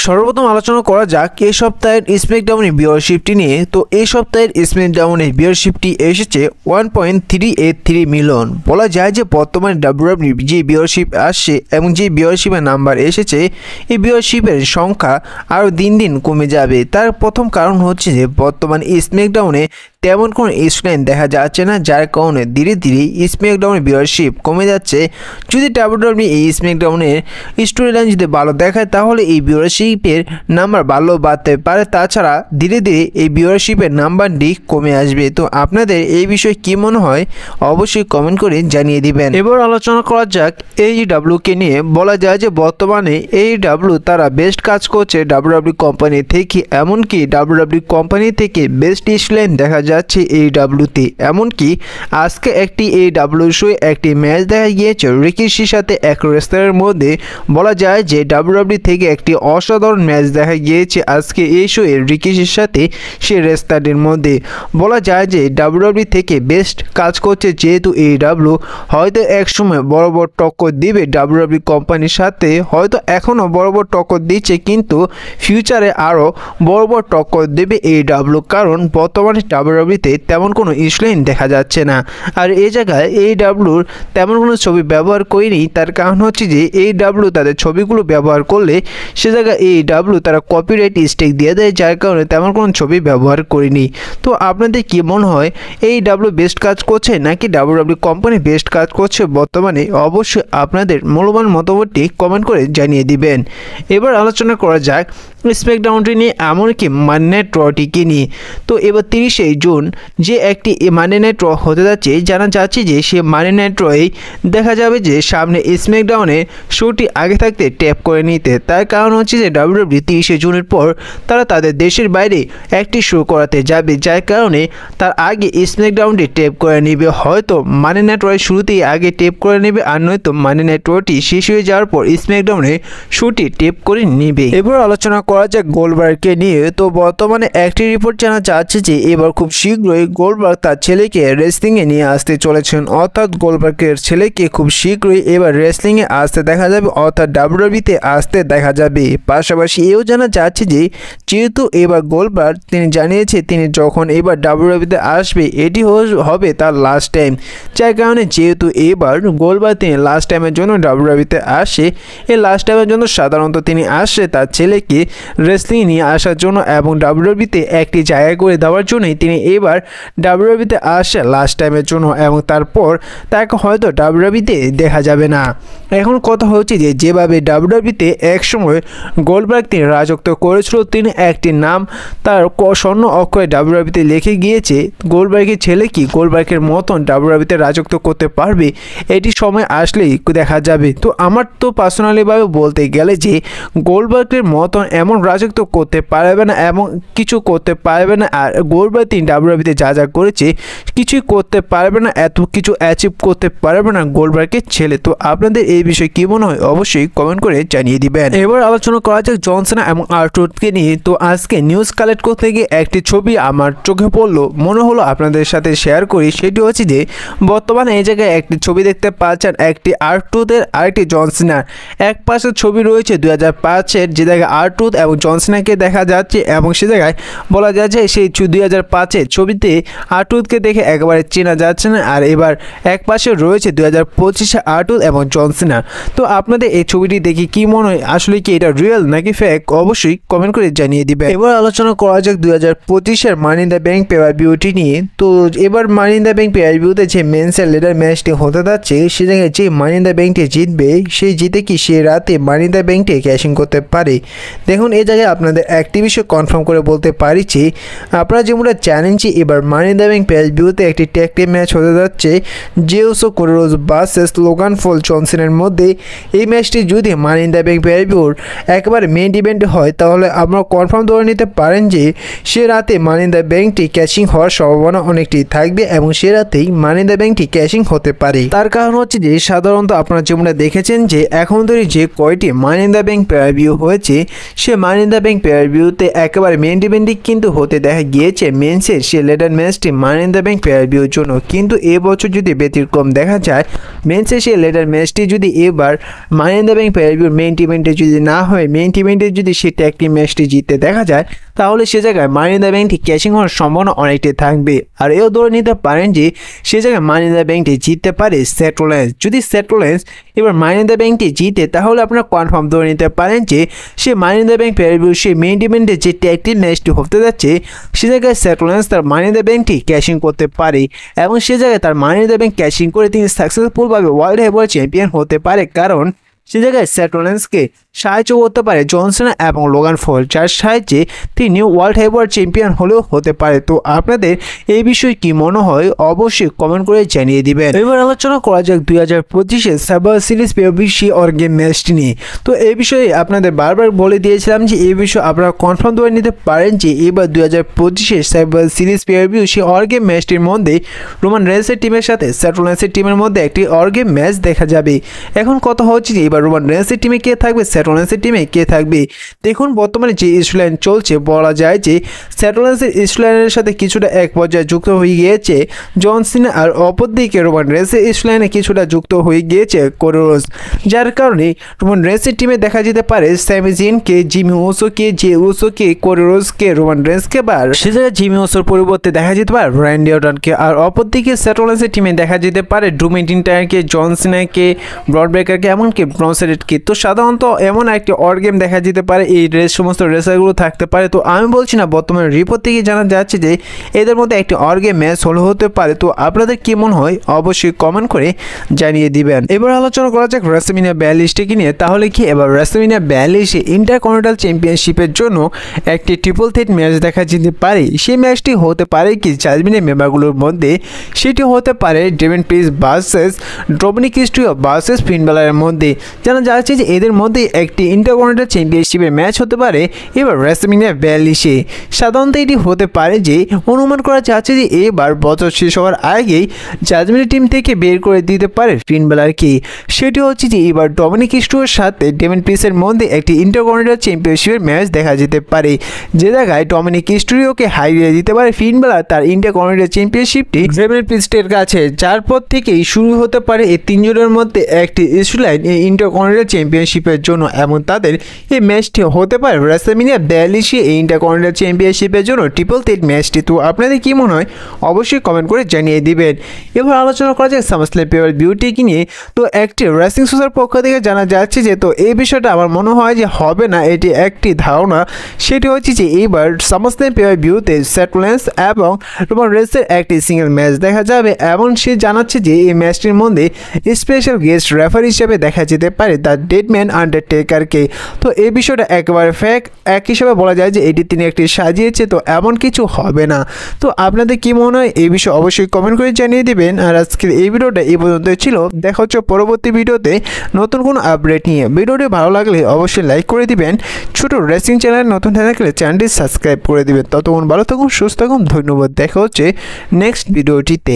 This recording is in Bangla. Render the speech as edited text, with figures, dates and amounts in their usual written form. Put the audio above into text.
সর্বপ্রথম আলোচনা করা যাক এই সপ্তাহের স্ম্যাকডাউনের ভিউয়ারশিপটি নিয়ে। তো এই সপ্তাহের স্ম্যাকডাউনের ভিউয়ারশিপটি এসেছে 1.383 মিলিয়ন। বলা যায় যে বর্তমানে ডাব্লিউডাব্লিউই যে ভিউয়ারশিপ আসছে এবং যে ভিউয়ারশিপের নাম্বার এসেছে, এই ভিউয়ারশিপের সংখ্যা আরও দিন দিন কমে যাবে। তার প্রথম কারণ হচ্ছে যে বর্তমানে স্ম্যাকডাউনে তেমন কোনো স্টোরিলাইন দেখা যাচ্ছে না, যার কারণে ধীরে ধীরে স্ম্যাকডাউনের ভিউয়ারশিপ কমে যাচ্ছে। যদি ডাব্লিউডাব্লিউই এই স্ম্যাকডাউনের স্টোরিলাইন যদি ভালো দেখায় তাহলে এই ভিউয়ারশিপের নাম্বার ভালো বাড়তে পারে, তাছাড়া ধীরে ধীরে এই ভিউয়ারশিপের নাম্বারটি কমে আসবে। তো আপনাদের এই বিষয়ে কী মনে হয় অবশ্যই কমেন্ট করে জানিয়ে দিবেন। এবার আলোচনা করা যাক AEWকে নিয়ে। বলা যায় যে বর্তমানে AEW তারা বেস্ট কাজ করছে ডাব্লিউডাব্লিউই কোম্পানি থেকে, এমনকি ডাব্লিউডাব্লিউই কোম্পানি থেকে বেস্ট স্টোরিলাইন দেখা যাচ্ছে AEWতে। এমনকি আজকে একটি AEW শোয়ে একটি ম্যাচ দেখা গিয়েছে রিকিশির সাথে এক রেসলারের মধ্যে। বলা যায় যে ডাব্লিউডাব্লিউই থেকে একটি অসাধারণ ম্যাচ দেখা গিয়েছে আজকে এই শোয়ে রিকিশির সাথে সে রেসলারের মধ্যে। বলা যায় যে ডাব্লিউডাব্লিউই থেকে বেস্ট কাজ করছে, যেহেতু AEW হয়তো এক সময় বড় বড় টক্কর দিবে ডাব্লিউডাব্লিউই কোম্পানির সাথে, হয়তো এখনও বড় বড় টক্কর দিচ্ছে কিন্তু ফিউচারে আরও বড় বড় টক্কর দেবে AEW, কারণ বর্তমানে ডাব্লিউডাব্লিউইতে তেমন কোনো স্টোরিলাইন দেখা যাচ্ছে না। আর এই জায়গায় AEWর তেমন কোনো ছবি ব্যবহার করেনি। তার কারণ হচ্ছে যে AEW তাদের ছবিগুলো ব্যবহার করলে সে জায়গায় AEW তারা কপিরাইট স্ট্রাইক দিয়ে দেয়, যার কারণে তেমন কোনো ছবি ব্যবহার করেনি। তো আপনাদের কি মনে হয় AEW বেস্ট কাজ করছে নাকি ডাব্লিউডাব্লিউই কোম্পানি বেস্ট কাজ করছে বর্তমানে? অবশ্যই আপনাদের মূল্যবান মতামতটি কমেন্ট করে জানিয়ে দিবেন। এবার আলোচনা করা যাক স্ম্যাকডাউনটি নিয়ে, এমনকি মানডে নাইট রটিকে নিয়ে। তো এবার 30শে জুন যে একটি মানডে নাইট র হতে যাচ্ছে, জানা যাচ্ছে যে সে মানডে নাইট রয়েই দেখা যাবে যে সামনে স্ম্যাকডাউনে শোটি আগে থাকতে ট্যাপ করে নিতে। তার কারণ হচ্ছে যে ডাব্লিউডাব্লিউই 30শে জুনের পর তারা তাদের দেশের বাইরে একটি শো করাতে যাবে, যার কারণে তার আগে স্ম্যাকডাউনটি ট্যাপ করে নেবে। হয়তো মানডে নাইট রয়ের শুরুতেই আগে ট্যাপ করে নেবে, আর নয়তো মানডে নাইট রটি শেষ হয়ে যাওয়ার পর স্ম্যাকডাউনে শোটি ট্যাপ করে নেবে। এবার আলোচনা করা যাক গোল্ডবার্গকে নিয়ে। তো বর্তমানে একটি রিপোর্ট জানা যাচ্ছে যে এবার খুব শীঘ্রই গোল্ডবার্গ তার ছেলেকে রেসলিংয়ে নিয়ে আসতে চলেছেন, অর্থাৎ গোল্ডবার্গের ছেলেকে খুব শীঘ্রই এবার রেসলিংয়ে আসতে দেখা যাবে, অর্থাৎ ডাব্লিউডাব্লিউইতে আসতে দেখা যাবে। পাশাপাশি এও জানা যাচ্ছে যে যেহেতু এবার গোল্ডবার্গ তিনি জানিয়েছে তিনি যখন এবার ডাব্লিউডাব্লিউইতে আসবে এটি হবে তার লাস্ট টাইম, যার কারণে যেহেতু এবার গোল্ডবার্গ তিনি লাস্ট টাইমের জন্য ডাব্লিউডাব্লিউইতে আসে, এই লাস্ট টাইমের জন্য সাধারণত তিনি আসে তার ছেলেকে রেসলিং নিয়ে আসার জন্য এবং ডাব্লিউডাব্লিউইতে একটি জায়গা করে দেওয়ার জন্যই তিনি এবার ডাব্লিউডাব্লিউইতে আসে লাস্ট টাইমের জন্য, এবং তারপর তাকে হয়তো ডাব্লিউডাব্লিউইতে দেখা যাবে না। এখন কথা হচ্ছে যে যেভাবে ডাব্লিউডাব্লিউইতে একসময় গোল্ডবার্গ তিনি রাজত্ব করেছিল, তিনি একটি নাম তার স্বর্ণ অক্ষরে ডাব্লিউডাব্লিউইতে লিখে গিয়েছে। গোল্ডবার্গের ছেলে কি গোল্ডবার্গের মতন ডাব্লিউডাব্লিউইতে রাজত্ব করতে পারবে, এটি সময় আসলেই দেখা যাবে। তো আমার তো পার্সোনালিভাবে বলতে গেলে যে গোল্ডবার্গের মতন এমন রাজত্ব করতে পারবে না, এমন কিছু করতে পারবে না। আর গোল্ডবার্গ তিনি ডাব্লিউডাব্লিউইতে যা যা করেছে কিছুই করতে পারবে না, এত কিছু অ্যাচিভ করতে পারবে না গোল্ডবার্গের ছেলে। তো আপনাদের এই বিষয়ে কী মনে হয় অবশ্যই কমেন্ট করে জানিয়ে দিবেন। এবার আলোচনা করা যাক জন সিনা এবং R-Truth-কে নিয়ে। তো আজকে নিউজ কালেক্ট করতে গিয়ে একটি ছবি আমার চোখে পড়লো, মনে হলো আপনাদের সাথে শেয়ার করি। সেটি হচ্ছে যে বর্তমানে এই জায়গায় একটি ছবি দেখতে পাচ্ছেন, একটি R-Truth-এর আরেকটি জন সিনার। এক পাশে ছবি রয়েছে 2005-এর, যে জায়গায় R-Truth এবং জন সিনাকে দেখা যাচ্ছে, এবং সে জায়গায় বলা যাচ্ছে সেই 2005-এর ছবিতে R-Truth-কে দেখে একেবারে চেনা যাচ্ছে না। আর এবার এক পাশে রয়েছে 2025-এ R-Truth এবং জন সিনা। তো আপনাদের এই ছবিটি দেখে কি মনে হয়, আসলে কি এটা রিয়েল নাকি ফেক, অবশ্যই কমেন্ট করে জানিয়ে দিবেন। এবার আলোচনা করা যাক 2025-এর মানি ইন দ্য ব্যাংক পেপার ভিউটি নিয়ে। তো এবার মানি ইন দ্য ব্যাংক পেপার ভিউতে যে মেন্সের লেডার ম্যাচটি হতে যাচ্ছে, সে জায়গায় যে মানি ইন দ্য ব্যাংকটি জিতবে সেই জিতে কি সে রাতে মানি ইন দ্য ব্যাংকটি ক্যাশিং করতে পারে। দেখুন এই জায়গায় আপনাদের একটি বিষয় কনফার্ম করে বলতে পারিছি, আপনারা যেমনটা জানেন যে এবার মানি ইন দ্য ব্যাংক পেপার ভিউতে একটি ট্যাগ টিম ম্যাচ হতে যাচ্ছে জেউসো কোডোরোস ভার্সেস লোগান পল জনসনের মধ্যে। এই ম্যাচটি যদি মানি ইন দ্য ব্যাংক পেপার ভিউর একেবারে মেইন ইভেন্ট হয় তাহলে আপনারা কনফার্ম ধরে নিতে পারেন যে সে রাতে মানি ইন দ্য ব্যাংকটি ক্যাশিং হওয়ার সম্ভাবনা অনেকটি থাকবে, এবং সে রাতেই মানি ইন দ্য ব্যাংকটি ক্যাশিং হতে পারে। তার কারণ হচ্ছে যে সাধারণত আপনারা যেমনটা দেখেছেন যে এখন ধরে যে কয়টি money in the bank pay per view হয়েছে, সে মানি ইন দ্য ব্যাংক পেপার ভিউতে একেবারে মেইন ইভেন্টই কিন্তু হতে দেখা গিয়েছে মেন্সের সে লেডার ম্যাচটি মানি ইন দ্য ব্যাংক পেপার ভিউর জন্য। কিন্তু এবছর যদি ব্যতিক্রম দেখা যায়, মেন্সের সে লেডার ম্যাচটি যদি এবার money in the bank pay per main ইভেন্টে যদি না হয়, মেইন ইভেন্টে যদি সে ট্যাগ টিম ম্যাচটি জিততে দেখা যায়, তাহলে সে জায়গায় মানি ইন দ্য ব্যাংকটি ক্যাশিং হওয়ার সম্ভাবনা অনেকটাই থাকবে। আর এও ধরে নিতে পারেন যে সে জায়গায় মানি ইন দ্য ব্যাংকটি জিততে পারে সেথ রোলিন্স। যদি সেথ রোলিন্স এবার মানি ইন দ্য ব্যাংকটি জিতে, তাহলে আপনারা কনফার্ম ধরে নিতে পারেন যে সে money in the bank pay per সে মেইন ইভেন্টে যে ট্যাগ টিম ম্যাচটি হতে যাচ্ছে, সে জায়গায় সেথ রোলিন্স তার মানি ইন দ্য ব্যাংকটি ক্যাশিং করতে পারে এবং সে জায়গায় তার মানি ইন দ্য ব্যাংক ক্যাশিং করে তিনি সাকসেসফুলভাবে ওয়ার্ল্ড হেভিওয়েট চ্যাম্পিয়ন হতে পারে। কারণ সে জায়গায় সেথ রোলিন্সকে সাহায্য করতে পারে জন সিনা এবং লোগান পল, যার সাহায্যে তিনি ওয়ার্ল্ড হেভিওয়েট চ্যাম্পিয়ন হলেও হতে পারে। তো আপনাদের এই বিষয়ে কি মনে হয় অবশ্যই কমেন্ট করে জানিয়ে দিবেন। এবার আলোচনা করা যাক 2025-এর সার্ভাইভার সিরিজ পিওবিসি অর গেম ম্যাচটি নিয়ে। তো এই বিষয়ে আপনাদের বারবার বলে দিয়েছিলাম যে এই বিষয়ে আপনারা কনফার্ম ধরে নিতে পারেন যে এবার 2025-এর সার্ভাইভার সিরিজ পিওবিসি অর গেম ম্যাচটির মধ্যে রোমান রেন্সের টিমের সাথে সেথ রোলিন্সের টিমের মধ্যে একটি অর গেম ম্যাচ দেখা যাবে। এখন কথা হচ্ছে যে এবার রোমান রেন্সের টিমে কে থাকবে, সেথ রোলিন্সের টিমে কে থাকবে। দেখুন বর্তমানে যে স্টোরিলাইন চলছে, বলা যায় যে সেথ রোলিন্সের স্টোরিলাইনের সাথে কিছুটা এক পর্যায়ে যুক্ত হয়ে গিয়েছে জন সিনা, আর অপরদিকে রোমান রেন্সের স্টোরিলাইনে কিছুটা যুক্ত হয়ে গিয়েছে কোডি রোডস, যার কারণে রোমান রেন্সের টিমে দেখা যেতে পারে স্যামি জিনকে, জিমি উসোকে, জে উসোকে, কোডি রোডসকে, রোমান রেন্সকে, বা সে জায়গায় জিমি উসোর পরিবর্তে দেখা যেতে পারে র্যান্ডি অর্টনকে। আর অপরদিকে সেথ রোলিন্সের টিমে দেখা যেতে পারে ড্রু ম্যাকইন্টায়ারকে, জন সিনাকে, ব্রড ব্রেকারকে, এমনকি ব্রনসেডকে। তো সাধারণত এমন একটি অর গেম দেখা যেতে পারে, এই সমস্ত রেসারগুলো থাকতে পারে। তো আমি বলছি না, বর্তমানে রিপোর্ট থেকে জানা যাচ্ছে যে এদের মধ্যে একটি অর গেম ম্যাচ হতে পারে। তো আপনাদের কি মনে হয় অবশ্যই কমেন্ট করে জানিয়ে দিবেন। এবার আলোচনা করা যাক রেসলম্যানিয়া 42টিকে নিয়ে। তাহলে কি এবার রেসলম্যানিয়া 42-এ ইন্টারকন্টিনেন্টাল চ্যাম্পিয়নশিপের জন্য একটি ট্রিপল থ্রেট ম্যাচ দেখা যেতে পারে। সেই ম্যাচটি হতে পারে কি জাজমেন্টের মেম্বারগুলোর মধ্যে, সেটি হতে পারে Damian Priest versus Dominik Mysterio versus Finn ব্যালারের মধ্যে। জানা যাচ্ছে যে এদের মধ্যে একটি ইন্টারকন্টিনেন্টাল চ্যাম্পিয়নশিপের ম্যাচ হতে পারে এবার রেসলম্যানিয়া 42-এ। সাধারণত এটি হতে পারে যে অনুমান করা যাচ্ছে যে এবার বছর শেষ হওয়ার আগেই জাজমেন্টের টিম থেকে বের করে দিতে পারে ফিন ব্যালারকে। সেটি হচ্ছে যে এবার ডমিনিক মিস্টিরিওর সাথে ডেমিয়ান প্রিস্টের মধ্যে একটি ইন্টারকন্টিনেন্টাল চ্যাম্পিয়নশিপের ম্যাচ দেখা যেতে পারে, যে জায়গায় ডমিনিক মিস্টিরিওকে হারিয়ে দিতে পারে ফিন ব্যালার তার ইন্টারকন্টিনেন্টাল চ্যাম্পিয়নশিপটি ডেমিয়ান প্রিস্টের কাছে। যার পর থেকেই শুরু হতে পারে এই তিনজনের মধ্যে একটি স্টোরিলাইন এই ইন্টারকন্টিনেন্টাল চ্যাম্পিয়নশিপের জন্য, এবং তাদের এই ম্যাচটি হতে পারে রেসলম্যানিয়া 42-এ এই ইন্টারকন্টিনেন্টাল চ্যাম্পিয়নশিপের জন্য ট্রিপল থ্রেট ম্যাচটি। তো আপনাদের কি মনে হয় অবশ্যই কমেন্ট করে জানিয়ে দিবেন। এবার আলোচনা করা যায় সামারস্ল্যাম পিওবিউটিকে নিয়ে। তো একটি রেসলিং সোসার পক্ষ থেকে জানা যাচ্ছে যে, তো এই বিষয়টা আমার মনে হয় যে হবে না, এটি একটি ধারণা। সেটি হচ্ছে যে এইবার সামারস্ল্যাম পিওবিউতে সেথ রোলিন্স এবং রোমান রেন্সের একটি সিঙ্গেল ম্যাচ দেখা যাবে, এবং সে জানাচ্ছে যে এই ম্যাচটির মধ্যে স্পেশাল গেস্ট রেফারি হিসেবে দেখা যেতে পারে দ্য ডেডম্যান আন্ডারটেকারকে। তো এই বিষয়টা একেবারে ফেক, এক হিসাবে বলা যায় যে এটি তিনি একটি সাজিয়েছে, তো এমন কিছু হবে না। তো আপনাদের কি মনে হয় এই বিষয়ে অবশ্যই কমেন্ট করে জানিয়ে দিবেন। আর আজকের এই ভিডিওটা এই পর্যন্ত ছিল, দেখা হচ্ছে পরবর্তী ভিডিওতে নতুন কোনো আপডেট নিয়ে। ভিডিওটি ভালো লাগলে অবশ্যই লাইক করে দিবেন, ছোট রেসলিং চ্যানেল নতুন থাকলে চ্যানেলটি সাবস্ক্রাইব করে দিবেন। ততক্ষণ ভালো থাকুন, সুস্থ থাকুন, ধন্যবাদ। দেখা হচ্ছে নেক্সট ভিডিওটিতে।